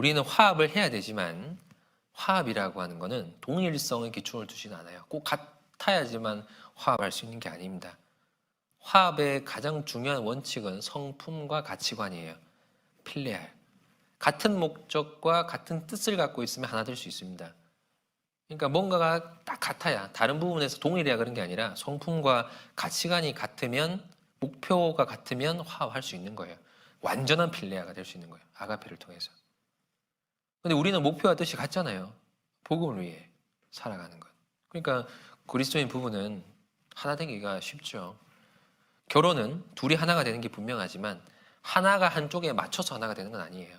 우리는 화합을 해야 되지만 화합이라고 하는 거는 동일성의 기초를 두지는 않아요. 꼭 같아야지만 화합할 수 있는 게 아닙니다. 화합의 가장 중요한 원칙은 성품과 가치관이에요. 필레알. 같은 목적과 같은 뜻을 갖고 있으면 하나 될 수 있습니다. 그러니까 뭔가가 딱 같아야, 다른 부분에서 동일해야 그런 게 아니라 성품과 가치관이 같으면, 목표가 같으면 화합할 수 있는 거예요. 완전한 필레아가 될 수 있는 거예요. 아가페를 통해서. 근데 우리는 목표와 뜻이 같잖아요. 복음을 위해 살아가는 것. 그러니까 그리스도인 부부는 하나 되기가 쉽죠. 결혼은 둘이 하나가 되는 게 분명하지만 하나가 한쪽에 맞춰서 하나가 되는 건 아니에요.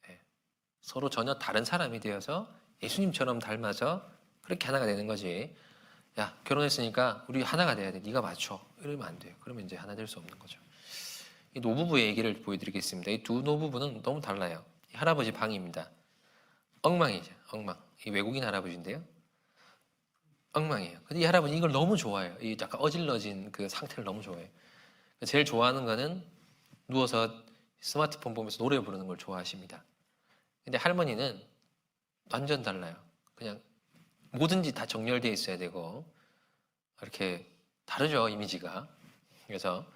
네. 서로 전혀 다른 사람이 되어서 예수님처럼 닮아서 그렇게 하나가 되는 거지. 야, 결혼했으니까 우리 하나가 돼야 돼. 네가 맞춰. 이러면 안 돼요. 그러면 이제 하나 될 수 없는 거죠. 이 노부부의 얘기를 보여드리겠습니다. 이 두 노부부는 너무 달라요. 이 할아버지 방입니다. 엉망이죠. 엉망. 이 외국인 할아버지인데요. 엉망이에요. 근데 이 할아버지 이걸 너무 좋아해요. 이 약간 어질러진 그 상태를 너무 좋아해요. 제일 좋아하는 거는 누워서 스마트폰 보면서 노래 부르는 걸 좋아하십니다. 근데 할머니는 완전 달라요. 그냥 뭐든지 다 정렬되어 있어야 되고 이렇게 다르죠, 이미지가. 그래서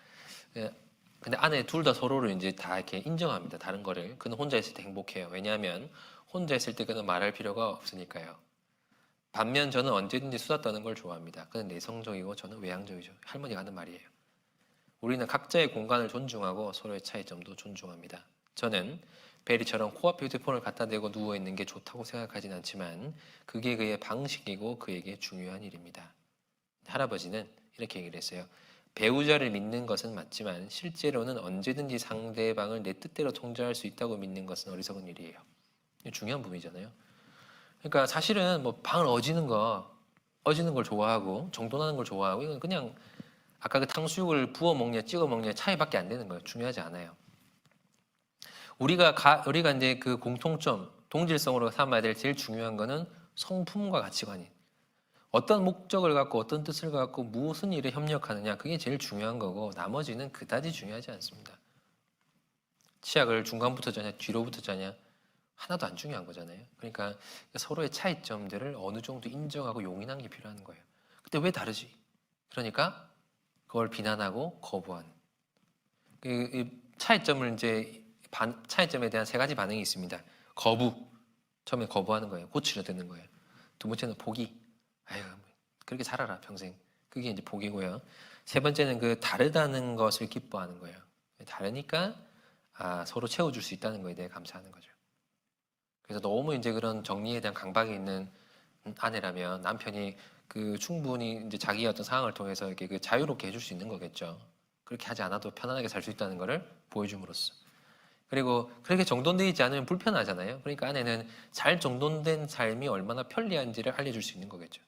근데 아내 둘 다 서로를 이제 다 이렇게 인정합니다. 다른 거를. 그는 혼자 있을 때 행복해요. 왜냐하면 혼자 있을 때 그는 말할 필요가 없으니까요. 반면 저는 언제든지 수다 떠는 걸 좋아합니다. 그는 내성적이고 저는 외향적이죠. 할머니가 하는 말이에요. 우리는 각자의 공간을 존중하고 서로의 차이점도 존중합니다. 저는 베리처럼 코앞에 휴대폰을 갖다 대고 누워있는 게 좋다고 생각하진 않지만 그게 그의 방식이고 그에게 중요한 일입니다. 할아버지는 이렇게 얘기를 했어요. 배우자를 믿는 것은 맞지만 실제로는 언제든지 상대방을 내 뜻대로 통제할 수 있다고 믿는 것은 어리석은 일이에요. 중요한 부분이잖아요. 그러니까 사실은 뭐 방을 어지는 걸 좋아하고 정돈하는 걸 좋아하고 이건 그냥 아까 그 탕수육을 부어 먹냐 찍어 먹냐 차이밖에 안 되는 거예요. 중요하지 않아요. 우리가 이제 그 공통점, 동질성으로 삼아야 될 제일 중요한 거는 성품과 가치관이. 어떤 목적을 갖고 어떤 뜻을 갖고 무슨 일에 협력하느냐 그게 제일 중요한 거고 나머지는 그다지 중요하지 않습니다. 치약을 중간부터 짜냐 뒤로부터 짜냐 하나도 안 중요한 거잖아요. 그러니까 서로의 차이점들을 어느 정도 인정하고 용인하는 게 필요한 거예요. 근데 왜 다르지? 그러니까 그걸 비난하고 거부하는. 그 차이점을 이제 차이점에 대한 세 가지 반응이 있습니다. 거부. 처음에 거부하는 거예요. 고치려 드는 거예요. 두 번째는 포기. 아유, 그렇게 살아라 평생. 그게 이제 포기고요. 세 번째는 그 다르다는 것을 기뻐하는 거예요. 다르니까 서로 채워줄 수 있다는 거에 대해 감사하는 거죠. 그래서 너무 이제 그런 정리에 대한 강박이 있는 아내라면 남편이 그 충분히 이제 자기의 어떤 상황을 통해서 이렇게 그 자유롭게 해줄 수 있는 거겠죠. 그렇게 하지 않아도 편안하게 살 수 있다는 것을 보여줌으로써. 그리고 그렇게 정돈되어 있지 않으면 불편하잖아요. 그러니까 아내는 잘 정돈된 삶이 얼마나 편리한지를 알려줄 수 있는 거겠죠.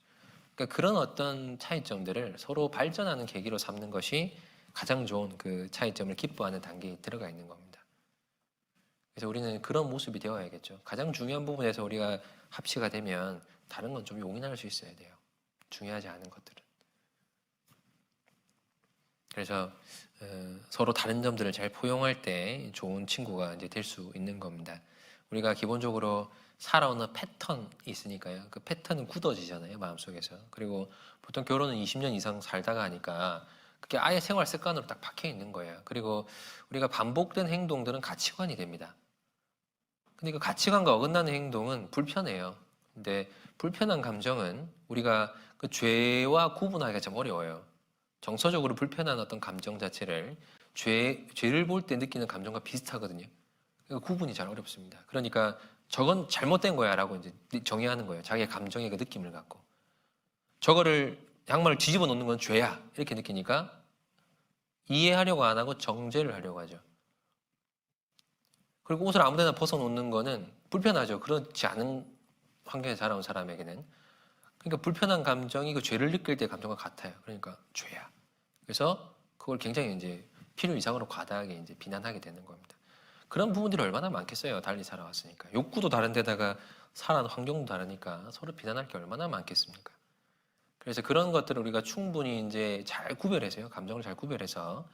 그러니까 그런 어떤 차이점들을 서로 발전하는 계기로 삼는 것이 가장 좋은 그 차이점을 기뻐하는 단계에 들어가 있는 겁니다. 그래서 우리는 그런 모습이 되어야겠죠. 가장 중요한 부분에서 우리가 합치가 되면 다른 건 좀 용인할 수 있어야 돼요. 중요하지 않은 것들은. 그래서 서로 다른 점들을 잘 포용할 때 좋은 친구가 이제 될 수 있는 겁니다. 우리가 기본적으로 살아오는 패턴이 있으니까요. 그 패턴은 굳어지잖아요, 마음속에서. 그리고 보통 결혼은 20년 이상 살다가 하니까 그게 아예 생활 습관으로 딱 박혀 있는 거예요. 그리고 우리가 반복된 행동들은 가치관이 됩니다. 근데 그 가치관과 어긋나는 행동은 불편해요. 근데 불편한 감정은 우리가 그 죄와 구분하기가 참 어려워요. 정서적으로 불편한 어떤 감정 자체를 죄를 볼 때 느끼는 감정과 비슷하거든요. 그러니까 구분이 잘 어렵습니다. 그러니까 저건 잘못된 거야 라고 이제 정의하는 거예요. 자기의 감정의 그 느낌을 갖고. 저거를 양말을 뒤집어 놓는 건 죄야 이렇게 느끼니까 이해하려고 안 하고 정죄를 하려고 하죠. 그리고 옷을 아무데나 벗어놓는 거는 불편하죠. 그렇지 않은 환경에 자라온 사람에게는. 그러니까 불편한 감정이 그 죄를 느낄 때 감정과 같아요. 그러니까 죄야. 그래서 그걸 굉장히 이제 필요 이상으로 과다하게 이제 비난하게 되는 겁니다. 그런 부분들이 얼마나 많겠어요. 달리 살아왔으니까. 욕구도 다른데다가 살아가는 환경도 다르니까 서로 비난할 게 얼마나 많겠습니까? 그래서 그런 것들을 우리가 충분히 이제 잘 구별해서요. 감정을 잘 구별해서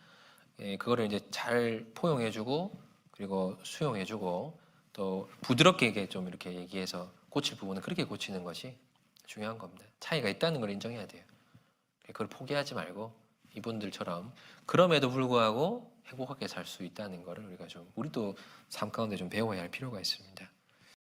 그거를 이제 잘 포용해주고 그리고 수용해주고 또 부드럽게 이게 좀 이렇게 얘기해서 고칠 부분은 그렇게 고치는 것이 중요한 겁니다. 차이가 있다는 걸 인정해야 돼요. 그걸 포기하지 말고 이분들처럼 그럼에도 불구하고 행복하게 살 수 있다는 거를 우리가 좀 우리도 삶 가운데 좀 배워야 할 필요가 있습니다.